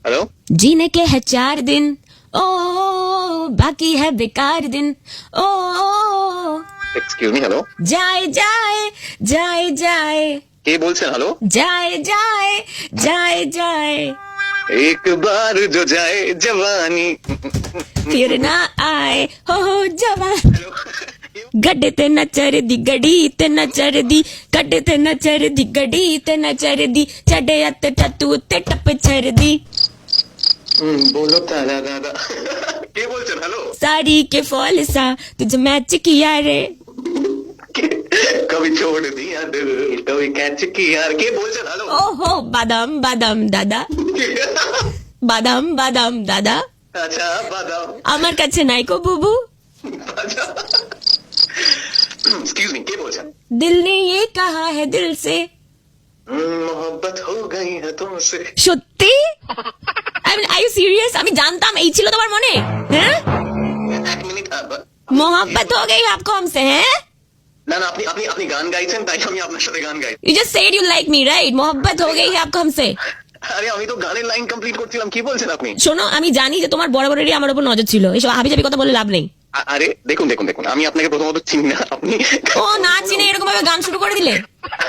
hello जीने के है 4 दिन, ओ बाकी है बेकार दिन, ओ एक्सक्यूज मी हेलो जाए जाए जाए जाए কে বলছেন हेलो जाए जाए जाए जाए एक बार जो जाए जवानी फिर ना आए हो जवान गड्ढे ते न चर दी गड़ी ते न चर दी गड्ढे ते न चर दी गड़ी ते न चर दी चढ़े अत टतू ते टप चर दी बोलो तारा दादा কে বলছেন हेलो साड़ी के फॉल सा तुझे मैच किया रे कभी छोड़ दिया दिल कभी कैच किया কে বলছেন हेलो ओहो बादाम बादाम दादा বাদাম বাদাম দাদা আচ্ছা বাদাম আমার কাছে নাই কো বুবু एक्सक्यूज मी কে বলছেন दिल ने ये कहा है दिल से मोहब्बत हो गई है तुमसे সত্যি আর ইউ সিরিয়াস আমি জানতাম এই ছিল তোমার মনে হ্যাঁ এক মিনিট मोहब्बत हो गई आपको हमसे हैं না না আপনি আপনি আপনি গান গাইছেন তাই আমি আপনার সাথে গান গাই you just said you like me right मोहब्बत हो गई है आपको हमसे আরে আমি তো গানের লাইন কমপ্লিট করছিলাম কি বলছেন আপনি শোনো আমি জানি যে তোমার বরাবরই আমার উপর নজর ছিল এসব হাবিজাবি কথা বলে লাভ নেই আরে দেখুন দেখুন দেখুন আমি আপনাকে প্রথমত চিনি না আপনি ও না চিনে এরকম ভাবে গান শুরু করে দিলে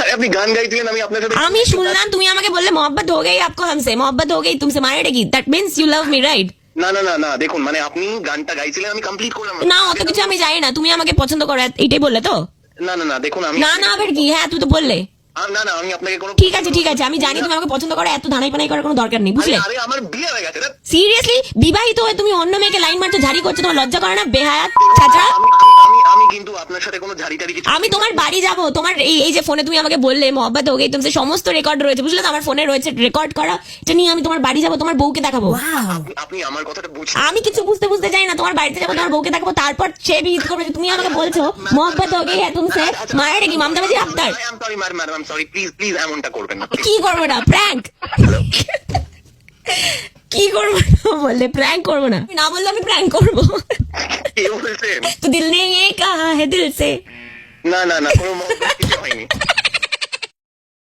আরে আপনি গান গাইছিলেন আমি আপনার সাথে আমি শুনলাম তুমি আমাকে বললে मोहब्बत हो गई आपको हमसे मोहब्बत हो गई तुमसे मानेगी that means you love me right না না না না দেখুন মানে আপনি গানটা গাইছিলেন আমি কমপ্লিট করলাম না অত কিছু আমি জানি না তুমি আমাকে পছন্দ করো এইটাই বললে তো না না না দেখুন আমি না না আবার কি হ্যাঁ তুই তো বললে না না আমি আপনাকে কোনো ঠিক আছে আমি জানি তুমি আমাকে পছন্দ করো এত ধানাই পানাই করার কোনো দরকার নেই বুঝলে আরে আমার বিয়ে হয়ে গেছে সিরিয়াসলি বিবাহিত হয়ে তুমি অন্য মেয়েকে লাইন মারছো ঝাড়ি করছো তোমার লজ্জা করে না বেহায়াত ছাত্রা আমি আমি আমি কিন্তু আপনার সাথে কোনো ঝাড়ি টাড়ি কিছু আমি তোমার বাড়ি যাব তোমার এই যে ফোনে তুমি আমাকে বললে মোহব্বত হয়ে গেই তুমি সমস্ত রেকর্ড রয়েছে বুঝলে তো আমার ফোনে রয়েছে রেকর্ড করা এটা নিয়ে আমি তোমার বাড়ি যাব তোমার বউকে দেখাবো আপনি আমার কথাটা বুঝছেন আমি কিছু বুঝতে চাই না তোমার বাড়িতে যাবো তোমার বউকে দেখাবো তারপর সে বিহিত করবে যে তুমি আমাকে বলছো মোহব্বত হয়ে গেই তুমসে মায়ের কি মামদাবাজি আফতার I am sorry madam I am sorry please please এমনটা করবেন না কি করবো না প্র্যাঙ্ক কি করবো না বললে প্র্যাঙ্ক করবো না না বললে আমি প্র্যাঙ্ক করবো কে বলছেন তো দিল ने ये कहा है दिल से না না না কোনো